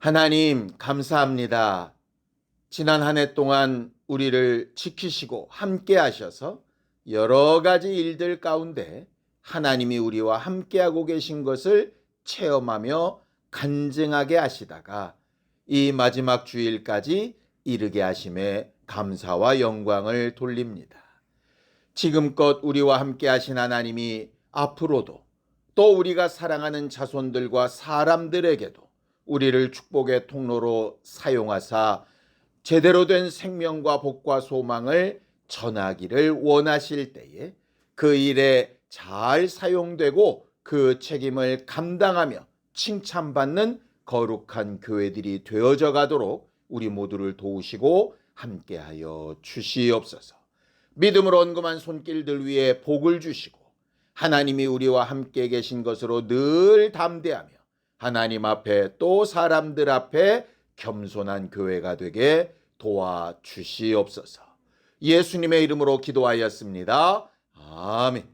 하나님, 감사합니다. 지난 한 해 동안 우리를 지키시고 함께 하셔서 여러 가지 일들 가운데 하나님이 우리와 함께하고 계신 것을 체험하며 간증하게 하시다가 이 마지막 주일까지 이르게 하심에 감사와 영광을 돌립니다. 지금껏 우리와 함께 하신 하나님이 앞으로도 또 우리가 사랑하는 자손들과 사람들에게도 우리를 축복의 통로로 사용하사 제대로 된 생명과 복과 소망을 전하기를 원하실 때에 그 일에 잘 사용되고 그 책임을 감당하며 칭찬받는 거룩한 교회들이 되어져 가도록 우리 모두를 도우시고 함께하여 주시옵소서. 믿음으로 언금한 손길들 위에 복을 주시고 하나님이 우리와 함께 계신 것으로 늘 담대하며 하나님 앞에 또 사람들 앞에 겸손한 교회가 되게 도와주시옵소서. 예수님의 이름으로 기도하였습니다. 아멘.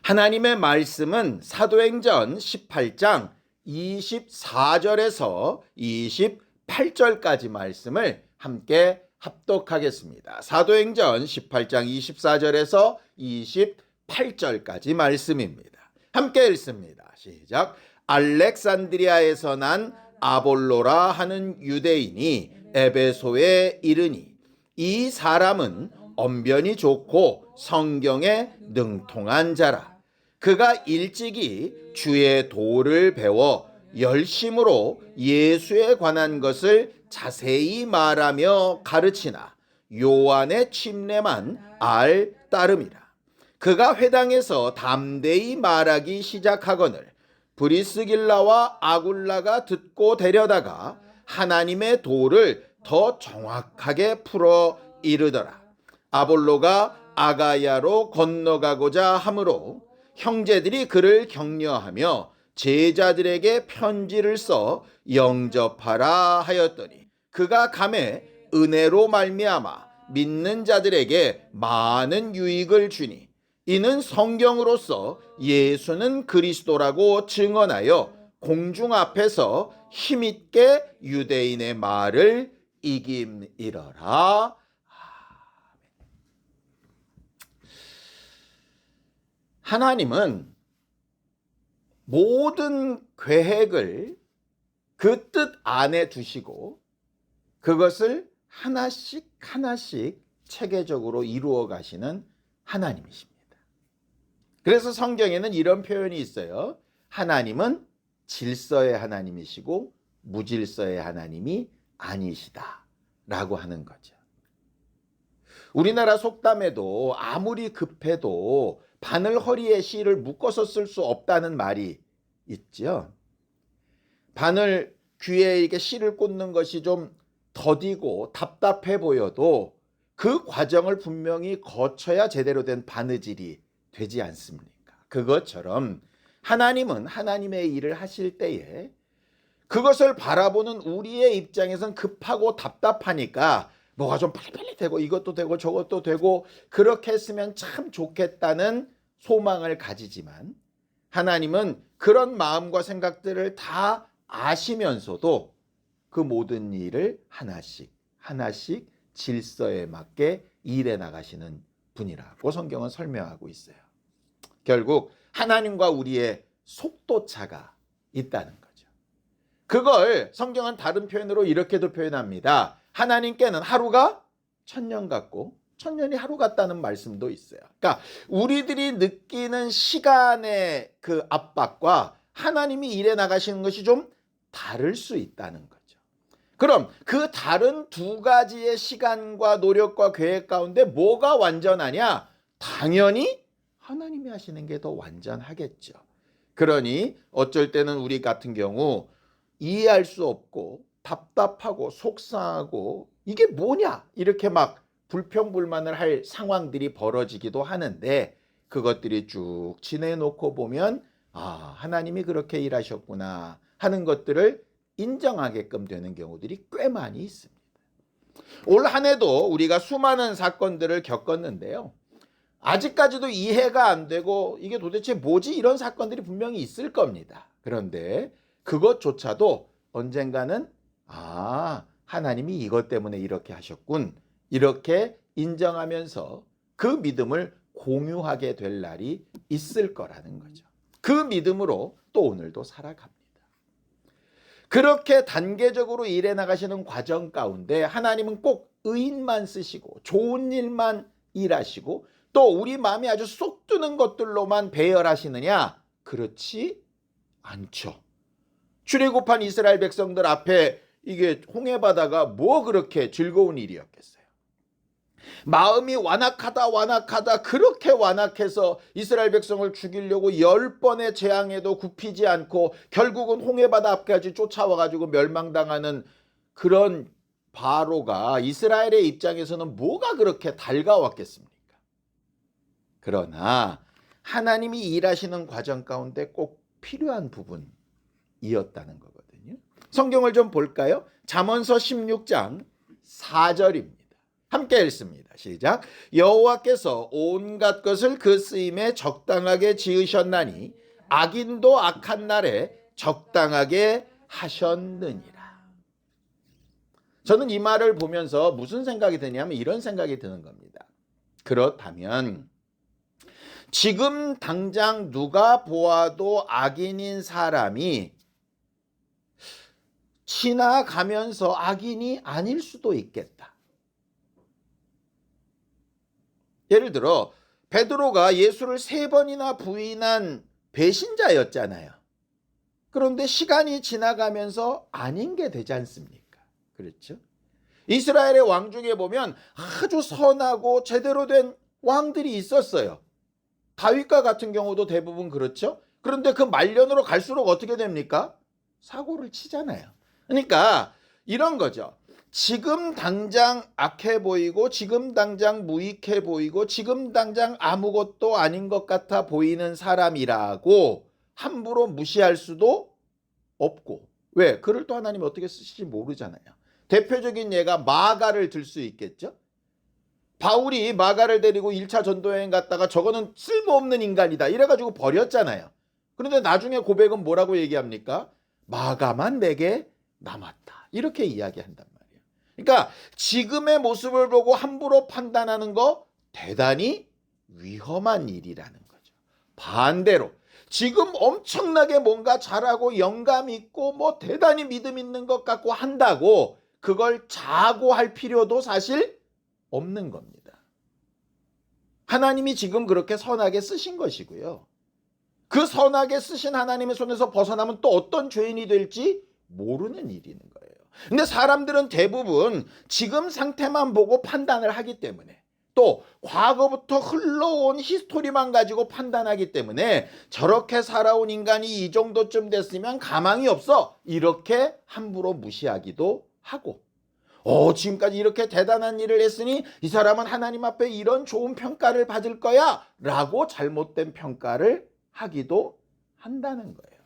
하나님의 말씀은 사도행전 18장 24절에서 28절까지 말씀을 함께 합독하겠습니다. 사도행전 18장 24절에서 28절까지 말씀입니다. 함께 읽습니다. 시작. 알렉산드리아에서 난 아볼로라 하는 유대인이 에베소에 이르니 이 사람은 언변이 좋고 성경에 능통한 자라. 그가 일찍이 주의 도를 배워 열심으로 예수에 관한 것을 자세히 말하며 가르치나 요한의 침례만 알 따름이라. 그가 회당에서 담대히 말하기 시작하거늘 브리스길라와 아굴라가 듣고 데려다가 하나님의 도를 더 정확하게 풀어 이르더라. 아볼로가 아가야로 건너가고자 하므로 형제들이 그를 격려하며 제자들에게 편지를 써 영접하라 하였더니 그가 감에 은혜로 말미암아 믿는 자들에게 많은 유익을 주니 이는 성경으로서 예수는 그리스도라고 증언하여 공중 앞에서 힘있게 유대인의 말을 이김이러라. 하나님은 모든 계획을 그 뜻 안에 두시고 그것을 하나씩 하나씩 체계적으로 이루어 가시는 하나님이십니다. 그래서 성경에는 이런 표현이 있어요. 하나님은 질서의 하나님이시고 무질서의 하나님이 아니시다 라고 하는 거죠. 우리나라 속담에도 아무리 급해도 바늘 허리에 실을 묶어서 쓸 수 없다는 말이 있죠. 바늘 귀에 이렇게 실을 꽂는 것이 좀 더디고 답답해 보여도 그 과정을 분명히 거쳐야 제대로 된 바느질이 되지 않습니까? 그것처럼 하나님은 하나님의 일을 하실 때에 그것을 바라보는 우리의 입장에선 급하고 답답하니까 뭐가 좀 빨리빨리 되고 이것도 되고 저것도 되고 그렇게 했으면 참 좋겠다는 소망을 가지지만 하나님은 그런 마음과 생각들을 다 아시면서도 그 모든 일을 하나씩 하나씩 질서에 맞게 일해 나가시는 분이라고 성경은 설명하고 있어요. 결국 하나님과 우리의 속도차가 있다는 거죠. 그걸 성경은 다른 표현으로 이렇게도 표현합니다. 하나님께는 하루가 천년 같고 천년이 하루 같다는 말씀도 있어요. 그러니까 우리들이 느끼는 시간의 그 압박과 하나님이 일해 나가시는 것이 좀 다를 수 있다는 거죠. 그럼 그 다른 두 가지의 시간과 노력과 계획 가운데 뭐가 완전하냐? 당연히 하나님이 하시는 게 더 완전하겠죠. 그러니 어쩔 때는 우리 같은 경우 이해할 수 없고 답답하고 속상하고 이게 뭐냐 이렇게 막 불평불만을 할 상황들이 벌어지기도 하는데 그것들이 쭉 지내놓고 보면 하나님이 그렇게 일하셨구나 하는 것들을 인정하게끔 되는 경우들이 꽤 많이 있습니다. 올 한 해도 우리가 수많은 사건들을 겪었는데요. 아직까지도 이해가 안 되고 이게 도대체 뭐지? 이런 사건들이 분명히 있을 겁니다. 그런데 그것조차도 언젠가는 하나님이 이것 때문에 이렇게 하셨군, 이렇게 인정하면서 그 믿음을 공유하게 될 날이 있을 거라는 거죠. 그 믿음으로 또 오늘도 살아갑니다. 그렇게 단계적으로 일해 나가시는 과정 가운데 하나님은 꼭 의인만 쓰시고 좋은 일만 일하시고 또 우리 마음에 아주 쏙 드는 것들로만 배열하시느냐? 그렇지 않죠. 출애굽한 이스라엘 백성들 앞에 이게 홍해바다가 뭐 그렇게 즐거운 일이었겠어요. 마음이 완악하다 그렇게 완악해서 이스라엘 백성을 죽이려고 10번의 재앙에도 굽히지 않고 결국은 홍해바다 앞까지 쫓아와가지고 멸망당하는 그런 바로가 이스라엘의 입장에서는 뭐가 그렇게 달가웠겠습니까? 그러나 하나님이 일하시는 과정 가운데 꼭 필요한 부분이었다는 거거든요. 성경을 좀 볼까요? 잠언서 16장 4절입니다. 함께 읽습니다. 시작. 여호와께서 온갖 것을 그 쓰임에 적당하게 지으셨나니 악인도 악한 날에 적당하게 하셨느니라. 저는 이 말을 보면서 무슨 생각이 드냐면 이런 생각이 드는 겁니다. 그렇다면 지금 당장 누가 보아도 악인인 사람이 지나가면서 악인이 아닐 수도 있겠다. 예를 들어 베드로가 예수를 3번이나 부인한 배신자였잖아요. 그런데 시간이 지나가면서 아닌 게 되지 않습니까? 그렇죠? 이스라엘의 왕 중에 보면 아주 선하고 제대로 된 왕들이 있었어요. 다윗과 같은 경우도 대부분 그렇죠? 그런데 그 말년으로 갈수록 어떻게 됩니까? 사고를 치잖아요. 그러니까 이런 거죠. 지금 당장 악해 보이고 지금 당장 무익해 보이고 지금 당장 아무것도 아닌 것 같아 보이는 사람이라고 함부로 무시할 수도 없고, 왜? 그를 또 하나님이 어떻게 쓰실지 모르잖아요. 대표적인 예가 마가를 들 수 있겠죠. 바울이 마가를 데리고 1차 전도여행 갔다가 저거는 쓸모없는 인간이다 이래가지고 버렸잖아요. 그런데 나중에 고백은 뭐라고 얘기합니까? 마가만 내게 남았다 이렇게 이야기한단 말이에요. 그러니까 지금의 모습을 보고 함부로 판단하는 거 대단히 위험한 일이라는 거죠. 반대로 지금 엄청나게 뭔가 잘하고 영감 있고 뭐 대단히 믿음 있는 것 같고 한다고 그걸 자고할 필요도 사실 없는 겁니다. 하나님이 지금 그렇게 선하게 쓰신 것이고요. 그 선하게 쓰신 하나님의 손에서 벗어나면 또 어떤 죄인이 될지 모르는 일이는 거예요. 근데 사람들은 대부분 지금 상태만 보고 판단을 하기 때문에 또 과거부터 흘러온 히스토리만 가지고 판단하기 때문에 저렇게 살아온 인간이 이 정도쯤 됐으면 가망이 없어 이렇게 함부로 무시하기도 하고, 지금까지 이렇게 대단한 일을 했으니 이 사람은 하나님 앞에 이런 좋은 평가를 받을 거야 라고 잘못된 평가를 하기도 한다는 거예요.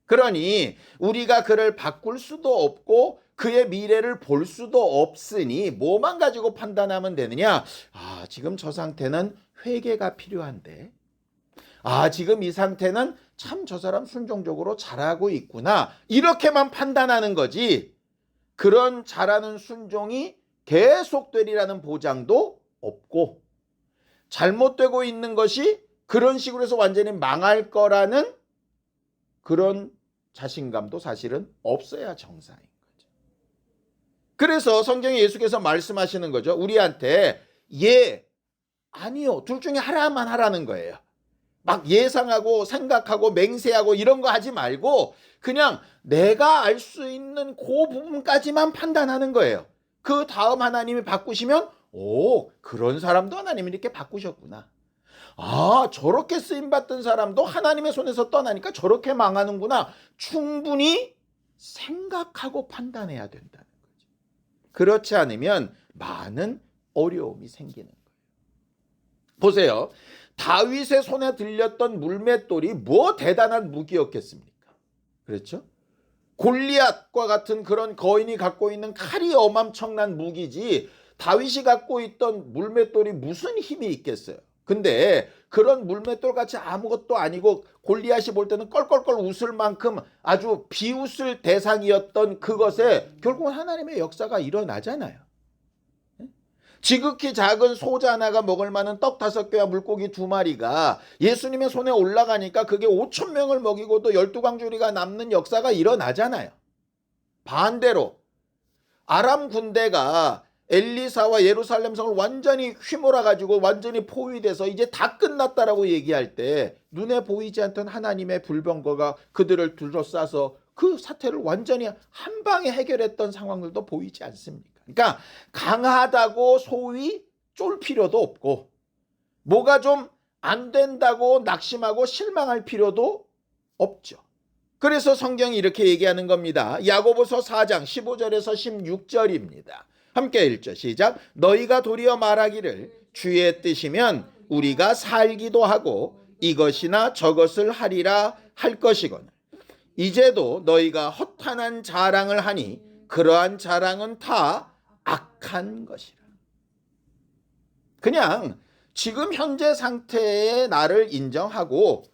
그러니 우리가 그를 바꿀 수도 없고 그의 미래를 볼 수도 없으니 뭐만 가지고 판단하면 되느냐? 지금 저 상태는 회개가 필요한데, 지금 이 상태는 참 저 사람 순종적으로 잘하고 있구나 이렇게만 판단하는 거지, 그런 잘하는 순종이 계속되리라는 보장도 없고 잘못되고 있는 것이 그런 식으로 해서 완전히 망할 거라는 그런 자신감도 사실은 없어야 정상인 거죠. 그래서 성경에 예수께서 말씀하시는 거죠. 우리한테 아니요 둘 중에 하나만 하라는 거예요. 막 예상하고 생각하고 맹세하고 이런 거 하지 말고 그냥 내가 알 수 있는 그 부분까지만 판단하는 거예요. 그 다음 하나님이 바꾸시면 그런 사람도 하나님이 이렇게 바꾸셨구나. 저렇게 쓰임받던 사람도 하나님의 손에서 떠나니까 저렇게 망하는구나. 충분히 생각하고 판단해야 된다는 거죠. 그렇지 않으면 많은 어려움이 생기는 거예요. 보세요. 다윗의 손에 들렸던 물맷돌이 뭐 대단한 무기였겠습니까? 그렇죠? 골리앗과 같은 그런 거인이 갖고 있는 칼이 어마어마한 무기지 다윗이 갖고 있던 물맷돌이 무슨 힘이 있겠어요? 근데 그런 물맷돌 같이 아무것도 아니고 골리앗이 볼 때는 껄껄껄 웃을 만큼 아주 비웃을 대상이었던 그것에 결국은 하나님의 역사가 일어나잖아요. 지극히 작은 소자 하나가 먹을 만한 떡 5개와 물고기 2마리가 예수님의 손에 올라가니까 그게 5,000명을 먹이고도 12광주리가 남는 역사가 일어나잖아요. 반대로 아람 군대가 엘리사와 예루살렘 성을 완전히 휘몰아가지고 완전히 포위돼서 이제 다 끝났다라고 얘기할 때 눈에 보이지 않던 하나님의 불병거가 그들을 둘러싸서 그 사태를 완전히 한 방에 해결했던 상황들도 보이지 않습니까? 그러니까 강하다고 소위 쫄 필요도 없고 뭐가 좀 안 된다고 낙심하고 실망할 필요도 없죠. 그래서 성경이 이렇게 얘기하는 겁니다. 야고보서 4장 15절에서 16절입니다. 함께 읽죠. 시작. 너희가 도리어 말하기를 주의 뜻이면 우리가 살기도 하고 이것이나 저것을 하리라 할 것이거늘 이제도 너희가 허탄한 자랑을 하니 그러한 자랑은 다 악한 것이라. 그냥 지금 현재 상태의 나를 인정하고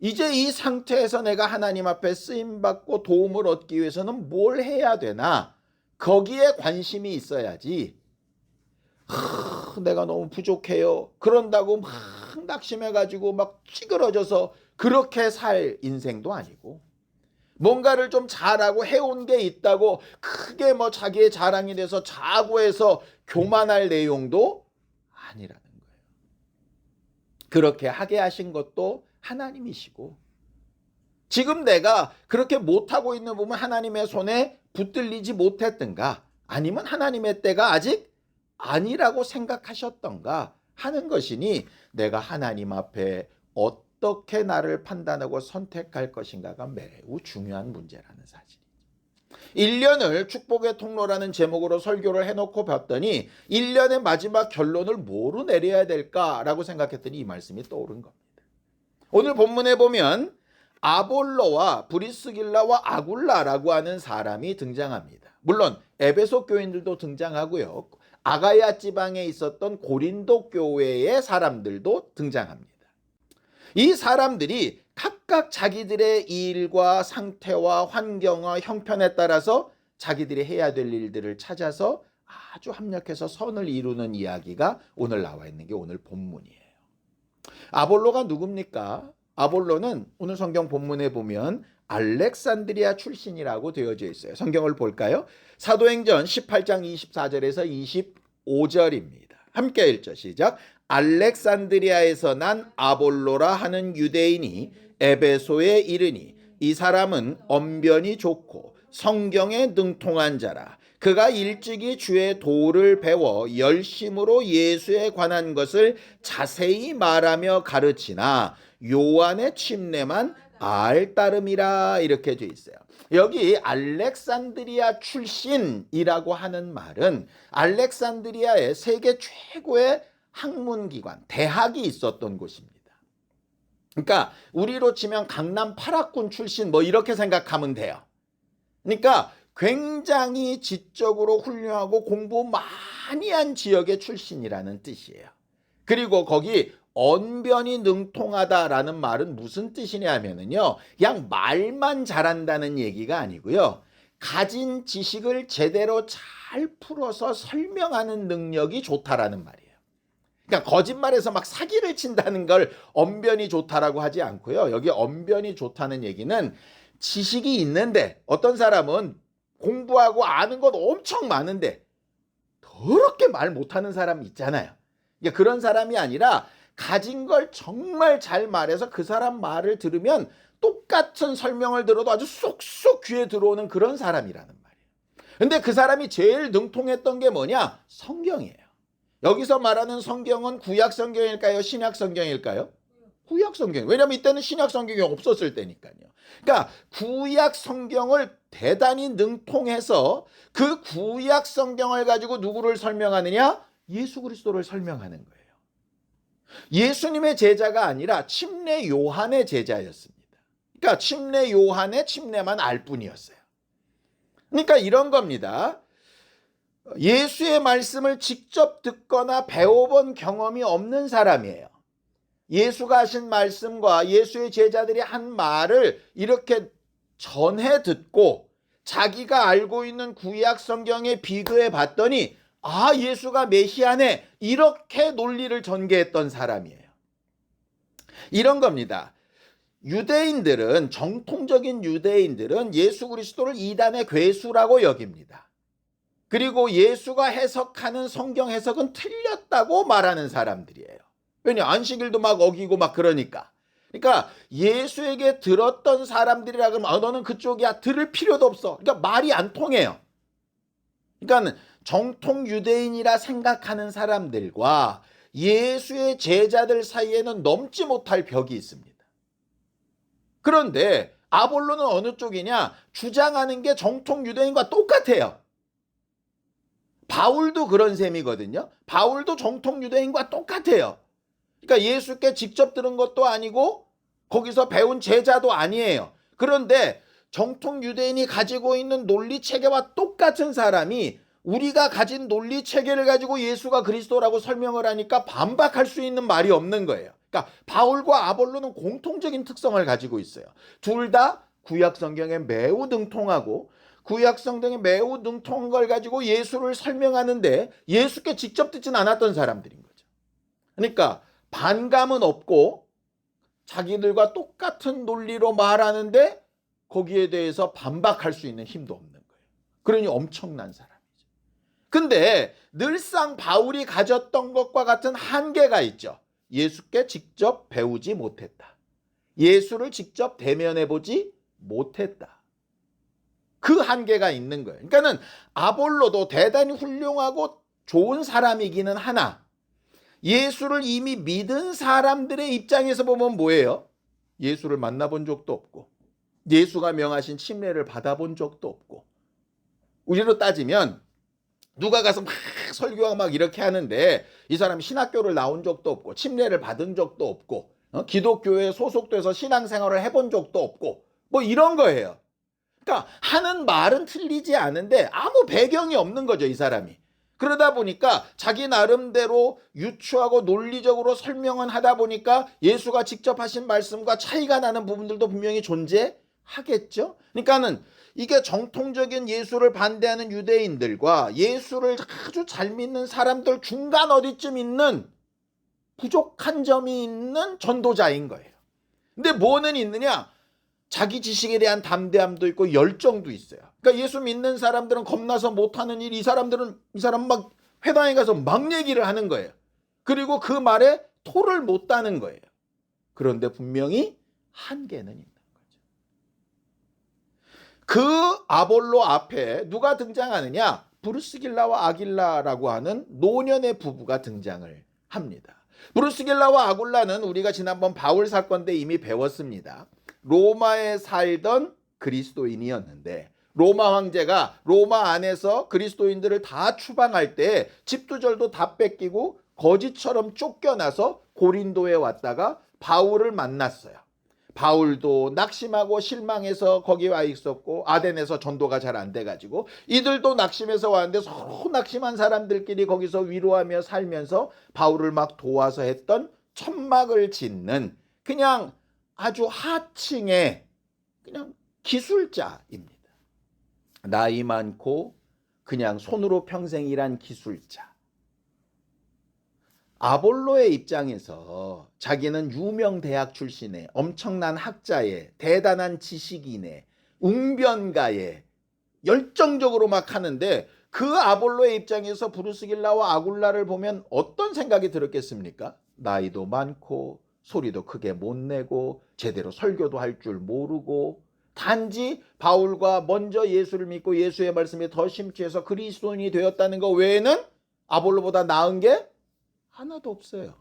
이제 이 상태에서 내가 하나님 앞에 쓰임받고 도움을 얻기 위해서는 뭘 해야 되나 거기에 관심이 있어야지 내가 너무 부족해요 그런다고 막 낙심해가지고 막 찌그러져서 그렇게 살 인생도 아니고 뭔가를 좀 잘하고 해온 게 있다고 크게 뭐 자기의 자랑이 돼서 자고해서 교만할 내용도 아니라는 거예요. 그렇게 하게 하신 것도 하나님이시고 지금 내가 그렇게 못하고 있는 부분 하나님의 손에 붙들리지 못했던가 아니면 하나님의 때가 아직 아니라고 생각하셨던가 하는 것이니 내가 하나님 앞에 어떻게 나를 판단하고 선택할 것인가가 매우 중요한 문제라는 사실이죠. 1년을 축복의 통로라는 제목으로 설교를 해놓고 봤더니 1년의 마지막 결론을 뭐로 내려야 될까라고 생각했더니 이 말씀이 떠오른 겁니다. 오늘 본문에 보면 아볼로와 브리스길라와 아굴라라고 하는 사람이 등장합니다. 물론 에베소 교인들도 등장하고요. 아가야 지방에 있었던 고린도 교회의 사람들도 등장합니다. 이 사람들이 각각 자기들의 일과 상태와 환경과 형편에 따라서 자기들이 해야 될 일들을 찾아서 아주 합력해서 선을 이루는 이야기가 오늘 나와 있는 게 오늘 본문이에요. 아볼로가 누굽니까? 아볼로는 오늘 성경 본문에 보면 알렉산드리아 출신이라고 되어져 있어요. 성경을 볼까요? 사도행전 18장 24절에서 25절입니다. 함께 읽죠. 시작. 알렉산드리아에서 난 아볼로라 하는 유대인이 에베소에 이르니 이 사람은 언변이 좋고 성경에 능통한 자라. 그가 일찍이 주의 도를 배워 열심으로 예수에 관한 것을 자세히 말하며 가르치나 요한의 침례만 알 따름이라 이렇게 돼 있어요. 여기 알렉산드리아 출신이라고 하는 말은 알렉산드리아의 세계 최고의 학문기관, 대학이 있었던 곳입니다. 그러니까 우리로 치면 강남 8학군 출신 뭐 이렇게 생각하면 돼요. 그러니까 굉장히 지적으로 훌륭하고 공부 많이 한 지역의 출신이라는 뜻이에요. 그리고 거기 언변이 능통하다라는 말은 무슨 뜻이냐면요. 그냥 말만 잘한다는 얘기가 아니고요. 가진 지식을 제대로 잘 풀어서 설명하는 능력이 좋다라는 말이에요. 그러니까 거짓말에서 막 사기를 친다는 걸 언변이 좋다라고 하지 않고요. 여기 언변이 좋다는 얘기는 지식이 있는데 어떤 사람은 공부하고 아는 것 엄청 많은데 더럽게 말 못하는 사람 있잖아요. 그러니까 그런 사람이 아니라 가진 걸 정말 잘 말해서 그 사람 말을 들으면 똑같은 설명을 들어도 아주 쏙쏙 귀에 들어오는 그런 사람이라는 말이에요. 근데 그 사람이 제일 능통했던 게 뭐냐? 성경이에요. 여기서 말하는 성경은 구약 성경일까요? 신약 성경일까요? 구약 성경. 왜냐면 이때는 신약 성경이 없었을 때니까요. 그러니까 구약 성경을 대단히 능통해서 그 구약 성경을 가지고 누구를 설명하느냐? 예수 그리스도를 설명하는 거예요. 예수님의 제자가 아니라 침례 요한의 제자였습니다. 그러니까 침례 요한의 침례만 알 뿐이었어요. 그러니까 이런 겁니다. 예수의 말씀을 직접 듣거나 배워본 경험이 없는 사람이에요. 예수가 하신 말씀과 예수의 제자들이 한 말을 이렇게 전해 듣고 자기가 알고 있는 구약 성경에 비교해 봤더니 아, 예수가 메시아네, 이렇게 논리를 전개했던 사람이에요. 이런 겁니다. 유대인들은, 정통적인 유대인들은 예수 그리스도를 이단의 괴수라고 여깁니다. 그리고 예수가 해석하는 성경 해석은 틀렸다고 말하는 사람들이에요. 왜냐, 안식일도 막 어기고 막 그러니까. 그러니까 예수에게 들었던 사람들이라 그러면 아, 너는 그쪽이야, 들을 필요도 없어. 그러니까 말이 안 통해요. 그러니까 정통 유대인이라 생각하는 사람들과 예수의 제자들 사이에는 넘지 못할 벽이 있습니다. 그런데 아볼로는 어느 쪽이냐? 주장하는 게 정통 유대인과 똑같아요. 바울도 그런 셈이거든요. 바울도 정통 유대인과 똑같아요. 그러니까 예수께 직접 들은 것도 아니고 거기서 배운 제자도 아니에요. 그런데 정통 유대인이 가지고 있는 논리 체계와 똑같은 사람이 우리가 가진 논리 체계를 가지고 예수가 그리스도라고 설명을 하니까 반박할 수 있는 말이 없는 거예요. 그러니까 바울과 아볼로는 공통적인 특성을 가지고 있어요. 둘 다 구약 성경에 매우 능통하고 구약 성경에 매우 능통한 걸 가지고 예수를 설명하는데 예수께 직접 듣진 않았던 사람들인 거죠. 그러니까 반감은 없고 자기들과 똑같은 논리로 말하는데 거기에 대해서 반박할 수 있는 힘도 없는 거예요. 그러니 엄청난 사람이죠. 근데 늘상 바울이 가졌던 것과 같은 한계가 있죠. 예수께 직접 배우지 못했다. 예수를 직접 대면해 보지 못했다. 그 한계가 있는 거예요. 그러니까는 아볼로도 대단히 훌륭하고 좋은 사람이기는 하나 예수를 이미 믿은 사람들의 입장에서 보면 뭐예요? 예수를 만나본 적도 없고 예수가 명하신 침례를 받아본 적도 없고 우리로 따지면 누가 가서 막 설교하고 막 이렇게 하는데 이 사람이 신학교를 나온 적도 없고 침례를 받은 적도 없고 기독교에 소속돼서 신앙생활을 해본 적도 없고 뭐 이런 거예요. 그러니까 하는 말은 틀리지 않은데 아무 배경이 없는 거죠, 이 사람이. 그러다 보니까 자기 나름대로 유추하고 논리적으로 설명은 하다 보니까 예수가 직접 하신 말씀과 차이가 나는 부분들도 분명히 존재하겠죠. 그러니까는 이게 정통적인 예수를 반대하는 유대인들과 예수를 아주 잘 믿는 사람들 중간 어디쯤 있는 부족한 점이 있는 전도자인 거예요. 근데 뭐는 있느냐? 자기 지식에 대한 담대함도 있고 열정도 있어요. 그러니까 예수 믿는 사람들은 겁나서 못하는 일, 이 사람 막 회당에 가서 막 얘기를 하는 거예요. 그리고 그 말에 토를 못 따는 거예요. 그런데 분명히 한계는 있는 거죠. 그 아볼로 앞에 누가 등장하느냐? 브루스길라와 아길라라고 하는 노년의 부부가 등장을 합니다. 브루스길라와 아굴라는 우리가 지난번 바울 사건 때 이미 배웠습니다. 로마에 살던 그리스도인이었는데 로마 황제가 로마 안에서 그리스도인들을 다 추방할 때 집두절도 다 뺏기고 거지처럼 쫓겨나서 고린도에 왔다가 바울을 만났어요. 바울도 낙심하고 실망해서 거기 와 있었고 아덴에서 전도가 잘 안 돼가지고 이들도 낙심해서 왔는데 서로 낙심한 사람들끼리 거기서 위로하며 살면서 바울을 막 도와서 했던 천막을 짓는 그냥 아주 하층의 그냥 기술자입니다. 나이 많고 그냥 손으로 평생 일한 기술자. 아볼로의 입장에서 자기는 유명 대학 출신의 엄청난 학자의 대단한 지식인의 웅변가의 열정적으로 막 하는데 그 아볼로의 입장에서 브루스길라와 아굴라를 보면 어떤 생각이 들었겠습니까? 나이도 많고 소리도 크게 못 내고 제대로 설교도 할 줄 모르고 단지 바울과 먼저 예수를 믿고 예수의 말씀에 더 심취해서 그리스도인이 되었다는 것 외에는 아볼로보다 나은 게 하나도 없어요.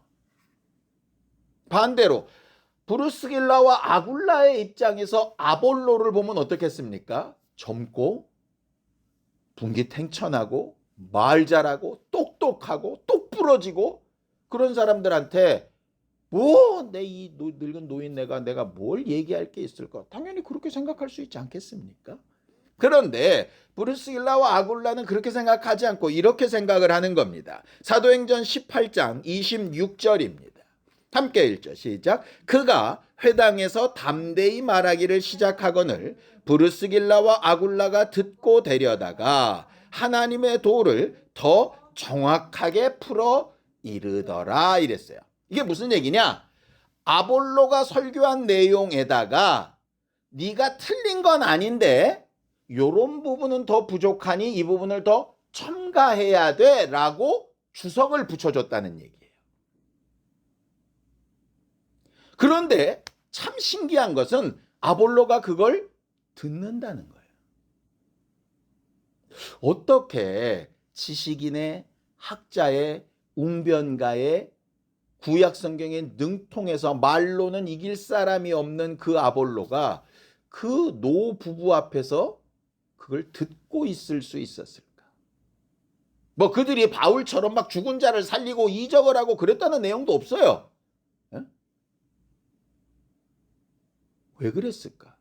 반대로 브루스길라와 아굴라의 입장에서 아볼로를 보면 어떻겠습니까? 젊고 분기탱천하고 말 잘하고 똑똑하고 똑부러지고 그런 사람들한테 뭐 내 이 늙은 노인 내가 뭘 얘기할 게 있을까? 당연히 그렇게 생각할 수 있지 않겠습니까? 그런데 브루스길라와 아굴라는 그렇게 생각하지 않고 이렇게 생각을 하는 겁니다. 사도행전 18장 26절입니다. 함께 읽죠. 시작. 그가 회당에서 담대히 말하기를 시작하거늘 브루스길라와 아굴라가 듣고 되려다가 하나님의 도를 더 정확하게 풀어 이르더라 이랬어요. 이게 무슨 얘기냐? 아볼로가 설교한 내용에다가 네가 틀린 건 아닌데 요런 부분은 더 부족하니 이 부분을 더 첨가해야 돼 라고 주석을 붙여줬다는 얘기예요. 그런데 참 신기한 것은 아볼로가 그걸 듣는다는 거예요. 어떻게 지식인의 학자의 웅변가의 구약 성경에 능통해서 말로는 이길 사람이 없는 그 아볼로가 그 노 부부 앞에서 그걸 듣고 있을 수 있었을까? 뭐 그들이 바울처럼 막 죽은 자를 살리고 이적을 하고 그랬다는 내용도 없어요. 에? 왜 그랬을까?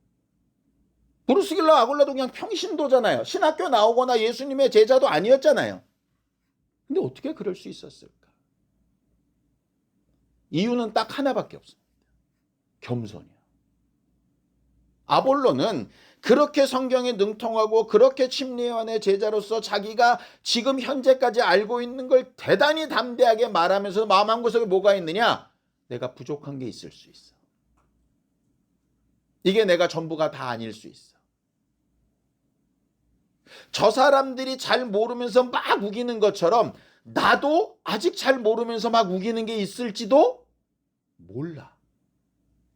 브루스길라 아굴라도 그냥 평신도잖아요. 신학교 나오거나 예수님의 제자도 아니었잖아요. 근데 어떻게 그럴 수 있었을까? 이유는 딱 하나밖에 없습니다. 겸손이야. 아볼로는 그렇게 성경에 능통하고 그렇게 침례요한의 제자로서 자기가 지금 현재까지 알고 있는 걸 대단히 담대하게 말하면서 마음 한구석에 뭐가 있느냐? 내가 부족한 게 있을 수 있어. 이게 내가 전부가 다 아닐 수 있어. 저 사람들이 잘 모르면서 막 우기는 것처럼 나도 아직 잘 모르면서 막 우기는 게 있을지도 몰라.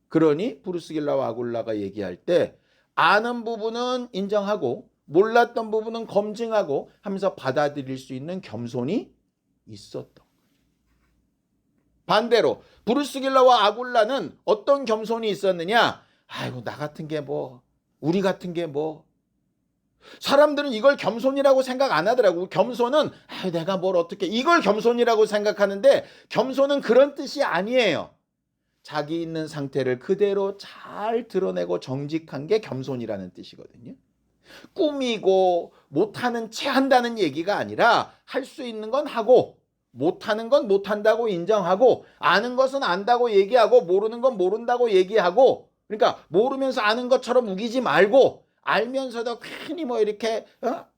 그러니 브루스길라와 아굴라가 얘기할 때 아는 부분은 인정하고 몰랐던 부분은 검증하고 하면서 받아들일 수 있는 겸손이 있었던 거예요. 반대로 브루스길라와 아굴라는 어떤 겸손이 있었느냐? 아이고 나 같은 게 뭐 우리 같은 게 뭐 사람들은 이걸 겸손이라고 생각 안 하더라고. 겸손은 내가 뭘 어떻게 이걸 겸손이라고 생각하는데 겸손은 그런 뜻이 아니에요. 자기 있는 상태를 그대로 잘 드러내고 정직한 게 겸손이라는 뜻이거든요. 꾸미고 못하는 채 한다는 얘기가 아니라 할 수 있는 건 하고 못하는 건 못한다고 인정하고 아는 것은 안다고 얘기하고 모르는 건 모른다고 얘기하고 그러니까 모르면서 아는 것처럼 우기지 말고 알면서도 괜히 뭐 이렇게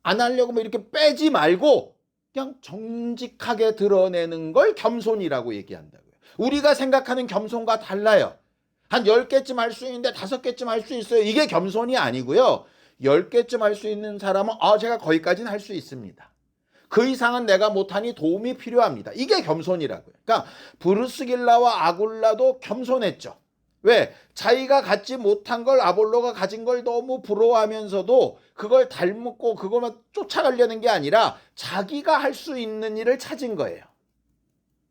안 하려고 뭐 이렇게 빼지 말고 그냥 정직하게 드러내는 걸 겸손이라고 얘기한다고요. 우리가 생각하는 겸손과 달라요. 한 10개쯤 할 수 있는데 5개쯤 할 수 있어요. 이게 겸손이 아니고요. 10개쯤 할 수 있는 사람은 제가 거기까지는 할 수 있습니다. 그 이상은 내가 못하니 도움이 필요합니다. 이게 겸손이라고요. 그러니까 브루스길라와 아굴라도 겸손했죠. 왜? 자기가 갖지 못한 걸 아볼로가 가진 걸 너무 부러워하면서도 그걸 닮고 그것만 쫓아가려는 게 아니라 자기가 할 수 있는 일을 찾은 거예요.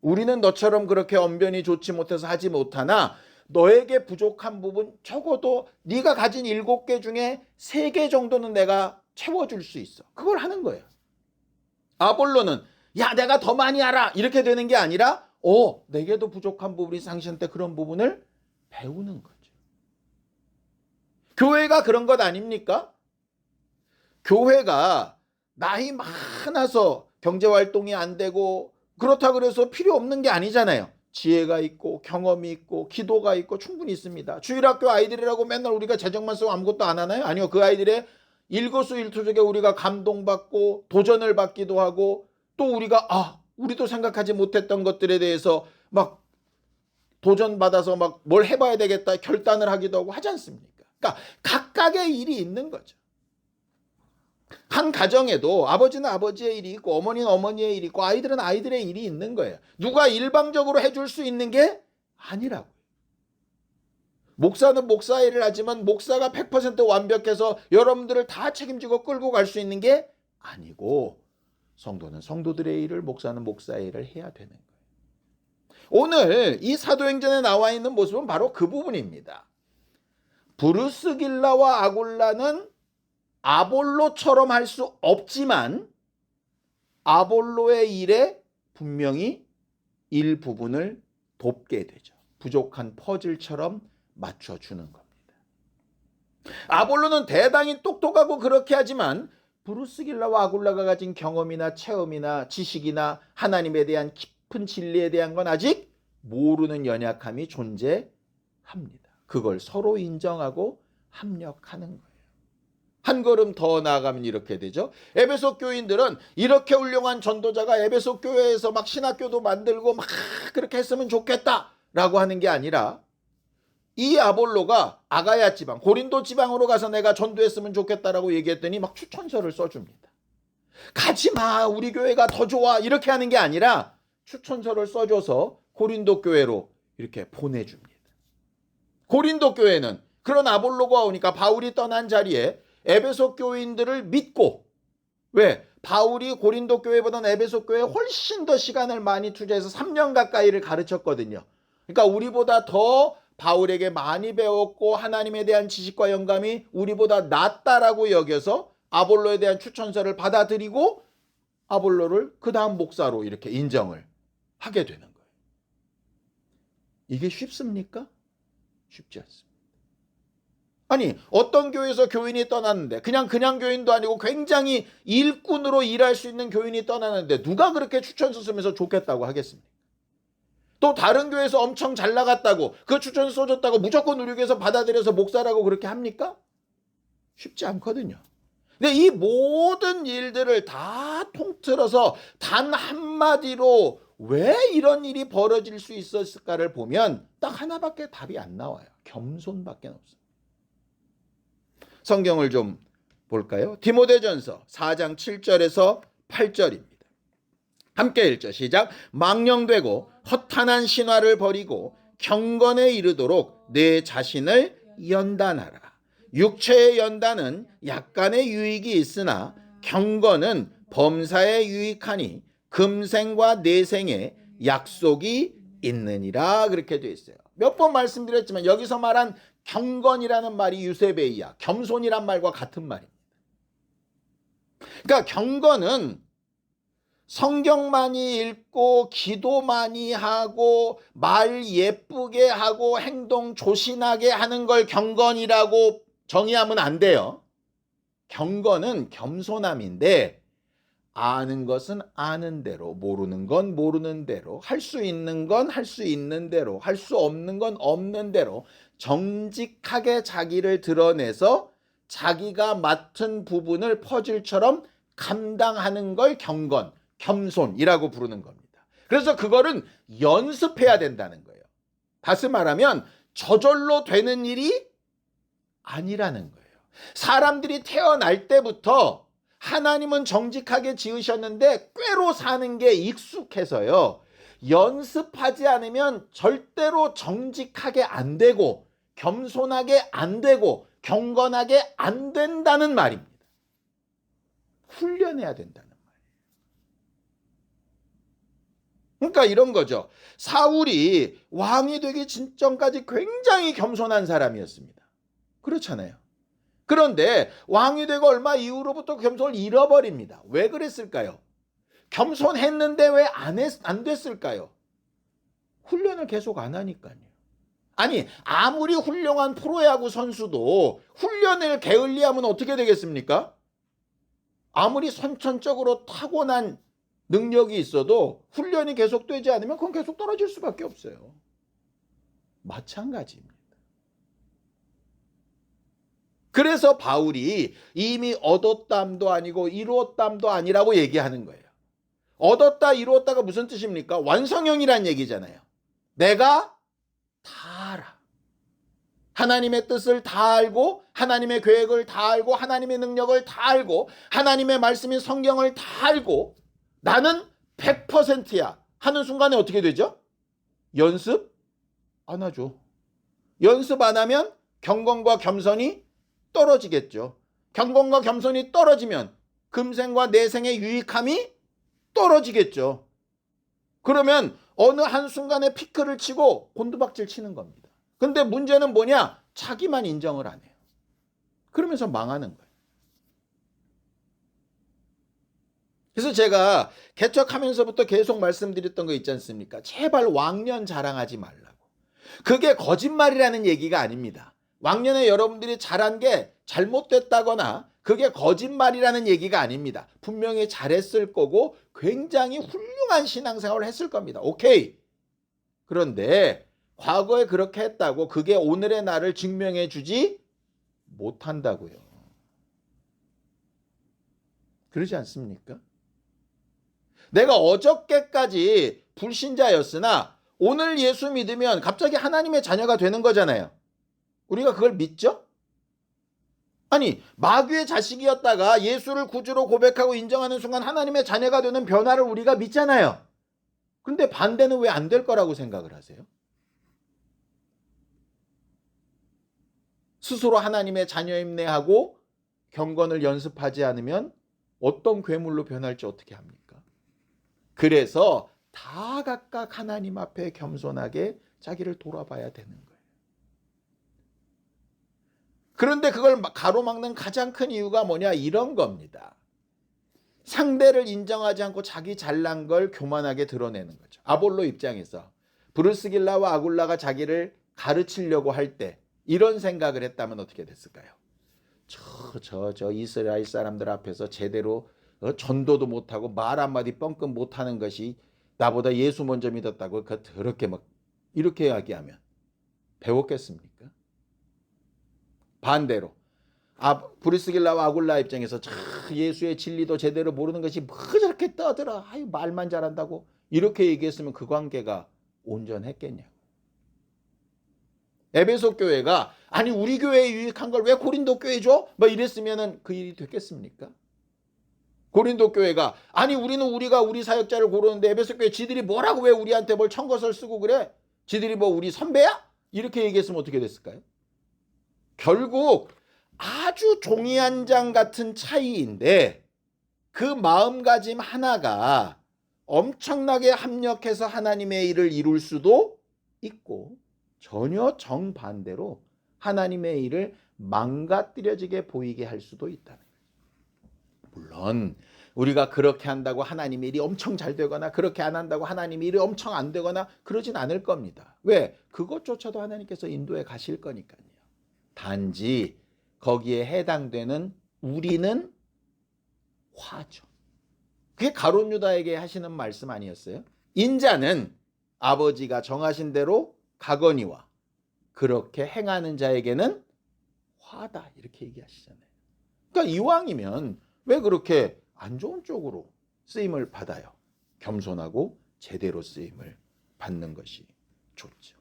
우리는 너처럼 그렇게 언변이 좋지 못해서 하지 못하나 너에게 부족한 부분 적어도 네가 가진 7개 중에 3개 정도는 내가 채워줄 수 있어. 그걸 하는 거예요. 아볼로는 야 내가 더 많이 알아 이렇게 되는 게 아니라 내게도 부족한 부분이 상시한테 그런 부분을 배우는 거죠. 교회가 그런 것 아닙니까? 교회가 나이 많아서 경제활동이 안 되고 그렇다 그래서 필요 없는 게 아니잖아요. 지혜가 있고 경험이 있고 기도가 있고 충분히 있습니다. 주일학교 아이들이라고 맨날 우리가 재정만 쓰고 아무것도 안 하나요? 아니요. 그 아이들의 일거수일투족에 우리가 감동받고 도전을 받기도 하고 또 우리가 우리도 생각하지 못했던 것들에 대해서 막 도전받아서 막 뭘 해봐야 되겠다 결단을 하기도 하고 하지 않습니까? 그러니까 각각의 일이 있는 거죠. 한 가정에도 아버지는 아버지의 일이 있고 어머니는 어머니의 일이 있고 아이들은 아이들의 일이 있는 거예요. 누가 일방적으로 해줄 수 있는 게 아니라고요. 목사는 목사 일을 하지만 목사가 100% 완벽해서 여러분들을 다 책임지고 끌고 갈 수 있는 게 아니고 성도는 성도들의 일을 목사는 목사의 일을 해야 되는 거예요. 오늘 이 사도행전에 나와 있는 모습은 바로 그 부분입니다. 브루스길라와 아굴라는 아볼로처럼 할 수 없지만 아볼로의 일에 분명히 일부분을 돕게 되죠. 부족한 퍼즐처럼 맞춰주는 겁니다. 아볼로는 대단히 똑똑하고 그렇게 하지만 브루스길라와 아굴라가 가진 경험이나 체험이나 지식이나 하나님에 대한 깊은 진리에 대한 건 아직 모르는 연약함이 존재합니다. 그걸 서로 인정하고 합력하는 거예요. 한 걸음 더 나아가면 이렇게 되죠. 에베소 교인들은 이렇게 훌륭한 전도자가 에베소 교회에서 막 신학교도 만들고 막 그렇게 했으면 좋겠다라고 하는 게 아니라 이 아볼로가 아가야 지방, 고린도 지방으로 가서 내가 전도했으면 좋겠다라고 얘기했더니 막 추천서를 써줍니다. 가지마, 우리 교회가 더 좋아, 이렇게 하는 게 아니라 추천서를 써줘서 고린도 교회로 이렇게 보내줍니다. 고린도 교회는 그런 아볼로가 오니까 바울이 떠난 자리에 에베소 교인들을 믿고, 왜? 바울이 고린도 교회보다는 에베소 교회에 훨씬 더 시간을 많이 투자해서 3년 가까이를 가르쳤거든요. 그러니까 우리보다 더 바울에게 많이 배웠고 하나님에 대한 지식과 영감이 우리보다 낫다라고 여겨서 아볼로에 대한 추천서를 받아들이고 아볼로를 그 다음 목사로 이렇게 인정을 하게 되는 거예요. 이게 쉽습니까? 쉽지 않습니다. 아니, 어떤 교회에서 교인이 떠났는데 그냥 교인도 아니고 굉장히 일꾼으로 일할 수 있는 교인이 떠나는데 누가 그렇게 추천서 쓰면서 좋겠다고 하겠습니까? 또 다른 교회에서 엄청 잘 나갔다고 그 추천서 써줬다고 무조건 우리 교회에서 받아들여서 목사라고 그렇게 합니까? 쉽지 않거든요. 근데 이 모든 일들을 다 통틀어서 단 한마디로 왜 이런 일이 벌어질 수 있었을까를 보면 딱 하나밖에 답이 안 나와요. 겸손밖에 없어요. 성경을 좀 볼까요? 디모데전서 4장 7절에서 8절입니다. 함께 읽죠. 시작. 망령되고 허탄한 신화를 버리고 경건에 이르도록 내 자신을 연단하라. 육체의 연단은 약간의 유익이 있으나 경건은 범사에 유익하니 금생과 내생에 약속이 있느니라. 그렇게 되어 있어요. 몇 번 말씀드렸지만 여기서 말한 경건이라는 말이 유세베이야, 겸손이란 말과 같은 말입니다. 그러니까 경건은 성경 많이 읽고 기도 많이 하고 말 예쁘게 하고 행동 조신하게 하는 걸 경건이라고 정의하면 안 돼요. 경건은 겸손함인데 아는 것은 아는 대로, 모르는 건 모르는 대로, 할 수 있는 건 할 수 있는 대로, 할 수 없는 건 없는 대로 정직하게 자기를 드러내서 자기가 맡은 부분을 퍼즐처럼 감당하는 걸 경건, 겸손이라고 부르는 겁니다. 그래서 그거는 연습해야 된다는 거예요. 다시 말하면 저절로 되는 일이 아니라는 거예요. 사람들이 태어날 때부터 하나님은 정직하게 지으셨는데 꾀로 사는 게 익숙해서요. 연습하지 않으면 절대로 정직하게 안 되고 겸손하게 안 되고 경건하게 안 된다는 말입니다. 훈련해야 된다는 말이에요. 그러니까 이런 거죠. 사울이 왕이 되기 직전까지 굉장히 겸손한 사람이었습니다. 그렇잖아요. 그런데 왕이 되고 얼마 이후로부터 겸손을 잃어버립니다. 왜 그랬을까요? 겸손했는데 왜 안 됐을까요? 훈련을 계속 안 하니까요. 아니, 아무리 훌륭한 프로야구 선수도 훈련을 게을리하면 어떻게 되겠습니까? 아무리 선천적으로 타고난 능력이 있어도 훈련이 계속되지 않으면 그건 계속 떨어질 수밖에 없어요. 마찬가지입니다. 그래서 바울이 이미 얻었담도 아니고 이루었담도 아니라고 얘기하는 거예요. 얻었다 이루었다가 무슨 뜻입니까? 완성형이란 얘기잖아요. 내가 다 알아. 하나님의 뜻을 다 알고 하나님의 계획을 다 알고 하나님의 능력을 다 알고 하나님의 말씀인 성경을 다 알고 나는 100%야 하는 순간에 어떻게 되죠? 연습 안 하죠. 연습 안 하면 경건과 겸손이 떨어지겠죠. 경건과 겸손이 떨어지면 금생과 내생의 유익함이 떨어지겠죠. 그러면 어느 한순간에 피크를 치고 곤두박질 치는 겁니다. 근데 문제는 뭐냐? 자기만 인정을 안 해요. 그러면서 망하는 거예요. 그래서 제가 개척하면서부터 계속 말씀드렸던 거 있지 않습니까? 제발 왕년 자랑하지 말라고. 그게 거짓말이라는 얘기가 아닙니다. 왕년에 여러분들이 잘한 게 잘못됐다거나 그게 거짓말이라는 얘기가 아닙니다. 분명히 잘했을 거고 굉장히 훌륭한 신앙생활을 했을 겁니다. 오케이. 그런데 과거에 그렇게 했다고 그게 오늘의 나를 증명해 주지 못한다고요. 그러지 않습니까? 내가 어저께까지 불신자였으나 오늘 예수 믿으면 갑자기 하나님의 자녀가 되는 거잖아요. 우리가 그걸 믿죠? 아니, 마귀의 자식이었다가 예수를 구주로 고백하고 인정하는 순간 하나님의 자녀가 되는 변화를 우리가 믿잖아요. 근데 반대는 왜 안 될 거라고 생각을 하세요? 스스로 하나님의 자녀임내 하고 경건을 연습하지 않으면 어떤 괴물로 변할지 어떻게 합니까? 그래서 다 각각 하나님 앞에 겸손하게 자기를 돌아봐야 되는 거예요. 그런데 그걸 가로막는 가장 큰 이유가 뭐냐? 이런 겁니다. 상대를 인정하지 않고 자기 잘난 걸 교만하게 드러내는 거죠. 아볼로 입장에서 브루스길라와 아굴라가 자기를 가르치려고 할 때 이런 생각을 했다면 어떻게 됐을까요? 저 이스라엘 사람들 앞에서 제대로 전도도 못하고 말 한마디 뻥끗 못하는 것이 나보다 예수 먼저 믿었다고 그렇게 막 이렇게 이야기하면 배웠겠습니까? 반대로 브리스길라와 아굴라 입장에서 예수의 진리도 제대로 모르는 것이 뭐 저렇게 떠들어 말만 잘한다고 이렇게 얘기했으면 그 관계가 온전했겠냐고. 에베소 교회가 아니 우리 교회에 유익한 걸 왜 고린도 교회 줘? 뭐 이랬으면 그 일이 됐겠습니까? 고린도 교회가 아니 우리가 우리 사역자를 고르는데 에베소 교회 지들이 뭐라고 왜 우리한테 뭘 청것을 쓰고 그래? 지들이 뭐 우리 선배야? 이렇게 얘기했으면 어떻게 됐을까요? 결국 아주 종이 한 장 같은 차이인데 그 마음가짐 하나가 엄청나게 합력해서 하나님의 일을 이룰 수도 있고 전혀 정반대로 하나님의 일을 망가뜨려지게 보이게 할 수도 있다는 거예요. 물론 우리가 그렇게 한다고 하나님의 일이 엄청 잘 되거나 그렇게 안 한다고 하나님의 일이 엄청 안 되거나 그러진 않을 겁니다. 왜? 그것조차도 하나님께서 인도해 가실 거니까요. 단지 거기에 해당되는 우리는 화죠. 그게 가룟 유다에게 하시는 말씀 아니었어요? 인자는 아버지가 정하신 대로 가거니와 그렇게 행하는 자에게는 화다 이렇게 얘기하시잖아요. 그러니까 이왕이면 왜 그렇게 안 좋은 쪽으로 쓰임을 받아요? 겸손하고 제대로 쓰임을 받는 것이 좋죠.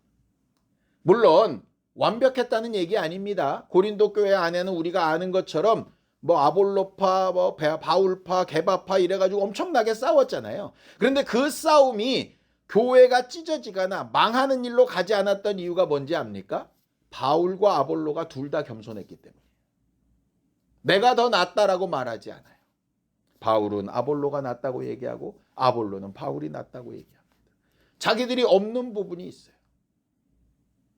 물론 완벽했다는 얘기 아닙니다. 고린도 교회 안에는 우리가 아는 것처럼 뭐 아볼로파, 뭐 바울파, 게바파 이래가지고 엄청나게 싸웠잖아요. 그런데 그 싸움이 교회가 찢어지거나 망하는 일로 가지 않았던 이유가 뭔지 압니까? 바울과 아볼로가 둘 다 겸손했기 때문에. 내가 더 낫다라고 말하지 않아요. 바울은 아볼로가 낫다고 얘기하고 아볼로는 바울이 낫다고 얘기합니다. 자기들이 없는 부분이 있어요.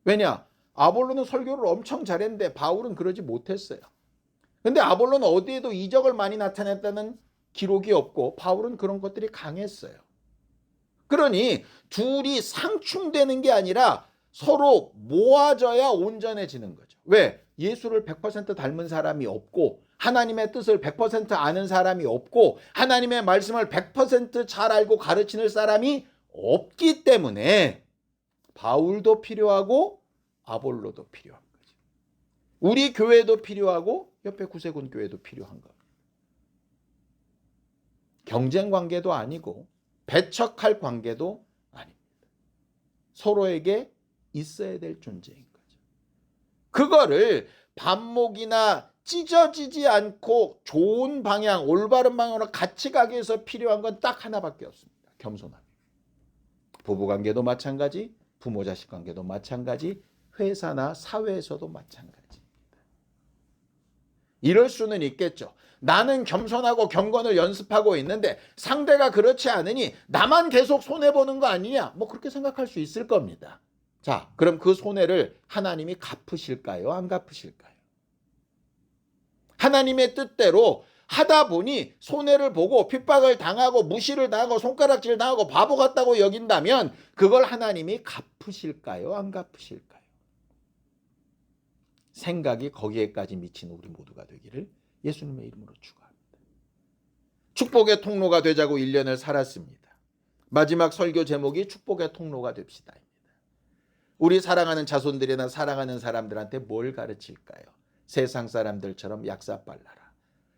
왜냐? 아볼로는 설교를 엄청 잘했는데 바울은 그러지 못했어요. 근데 아볼로는 어디에도 이적을 많이 나타냈다는 기록이 없고 바울은 그런 것들이 강했어요. 그러니 둘이 상충되는 게 아니라 서로 모아져야 온전해지는 거죠. 왜? 예수를 100% 닮은 사람이 없고 하나님의 뜻을 100% 아는 사람이 없고 하나님의 말씀을 100% 잘 알고 가르치는 사람이 없기 때문에 바울도 필요하고 아볼로도 필요한 거죠. 우리 교회도 필요하고 옆에 구세군 교회도 필요한 겁니다. 경쟁 관계도 아니고 배척할 관계도 아닙니다. 서로에게 있어야 될 존재인 거죠. 그거를 반목이나 찢어지지 않고 좋은 방향, 올바른 방향으로 같이 가기 위해서 필요한 건 딱 하나밖에 없습니다. 겸손함. 부부관계도 마찬가지, 부모 자식 관계도 마찬가지, 회사나 사회에서도 마찬가지입니다. 이럴 수는 있겠죠. 나는 겸손하고 경건을 연습하고 있는데 상대가 그렇지 않으니 나만 계속 손해보는 거 아니냐? 뭐 그렇게 생각할 수 있을 겁니다. 자, 그럼 그 손해를 하나님이 갚으실까요? 안 갚으실까요? 하나님의 뜻대로 하다 보니 손해를 보고 핍박을 당하고 무시를 당하고 손가락질 당하고 바보 같다고 여긴다면 그걸 하나님이 갚으실까요? 안 갚으실까요? 생각이 거기에까지 미친 우리 모두가 되기를 예수님의 이름으로 축원합니다. 축복의 통로가 되자고 1년을 살았습니다. 마지막 설교 제목이 축복의 통로가 됩시다입니다. 우리 사랑하는 자손들이나 사랑하는 사람들한테 뭘 가르칠까요? 세상 사람들처럼 약사빨라라.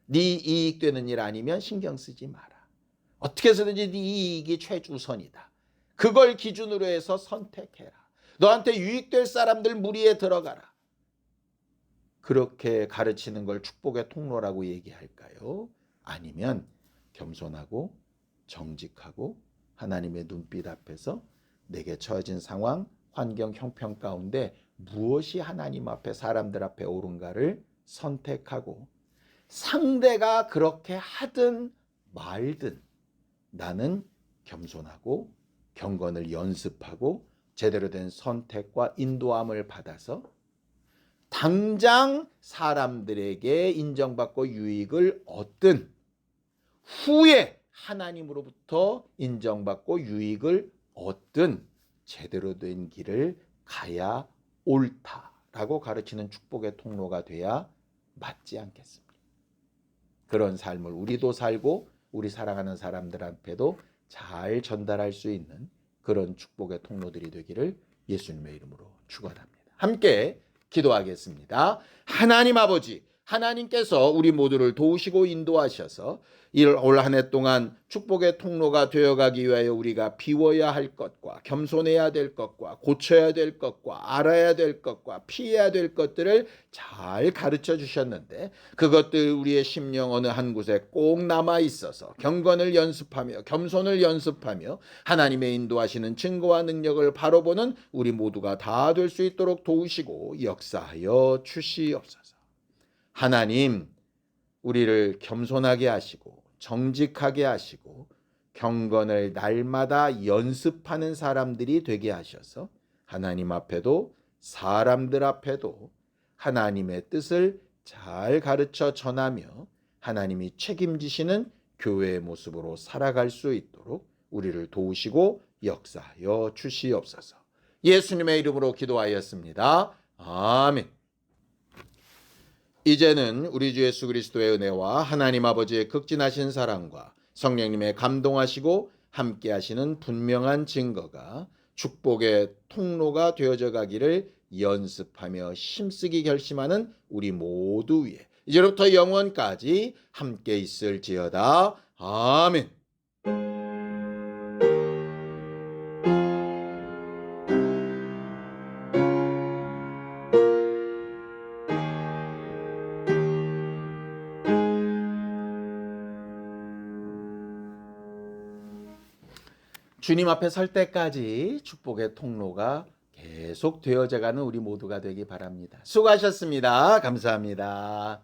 네 이익 되는 일 아니면 신경 쓰지 마라. 어떻게 해서든지 네 이익이 최우선이다. 그걸 기준으로 해서 선택해라. 너한테 유익될 사람들 무리에 들어가라. 그렇게 가르치는 걸 축복의 통로라고 얘기할까요? 아니면 겸손하고 정직하고 하나님의 눈빛 앞에서 내게 처해진 상황, 환경, 형편 가운데 무엇이 하나님 앞에 사람들 앞에 옳은가를 선택하고 상대가 그렇게 하든 말든 나는 겸손하고 경건을 연습하고 제대로 된 선택과 인도함을 받아서 당장 사람들에게 인정받고 유익을 얻든 후에 하나님으로부터 인정받고 유익을 얻든 제대로 된 길을 가야 옳다라고 가르치는 축복의 통로가 돼야 맞지 않겠습니까? 그런 삶을 우리도 살고 우리 사랑하는 사람들 앞에도 잘 전달할 수 있는 그런 축복의 통로들이 되기를 예수님의 이름으로 축원합니다. 함께 기도하겠습니다. 하나님 아버지, 하나님께서 우리 모두를 도우시고 인도하셔서 올 한 해 동안 축복의 통로가 되어가기 위하여 우리가 비워야 할 것과 겸손해야 될 것과 고쳐야 될 것과 알아야 될 것과 피해야 될 것들을 잘 가르쳐 주셨는데 그것들 우리의 심령 어느 한 곳에 꼭 남아 있어서 경건을 연습하며 겸손을 연습하며 하나님의 인도하시는 증거와 능력을 바로 보는 우리 모두가 다 될 수 있도록 도우시고 역사하여 주시옵소서. 하나님, 우리를 겸손하게 하시고 정직하게 하시고 경건을 날마다 연습하는 사람들이 되게 하셔서 하나님 앞에도 사람들 앞에도 하나님의 뜻을 잘 가르쳐 전하며 하나님이 책임지시는 교회의 모습으로 살아갈 수 있도록 우리를 도우시고 역사하여 주시옵소서. 예수님의 이름으로 기도하였습니다. 아멘. 이제는 우리 주 예수 그리스도의 은혜와 하나님 아버지의 극진하신 사랑과 성령님의 감동하시고 함께하시는 분명한 증거가 축복의 통로가 되어져 가기를 연습하며 힘쓰기 결심하는 우리 모두 위에 이제부터 영원까지 함께 있을지어다. 아멘. 주님 앞에 설 때까지 축복의 통로가 계속 되어져 가는 우리 모두가 되기 바랍니다. 수고하셨습니다. 감사합니다.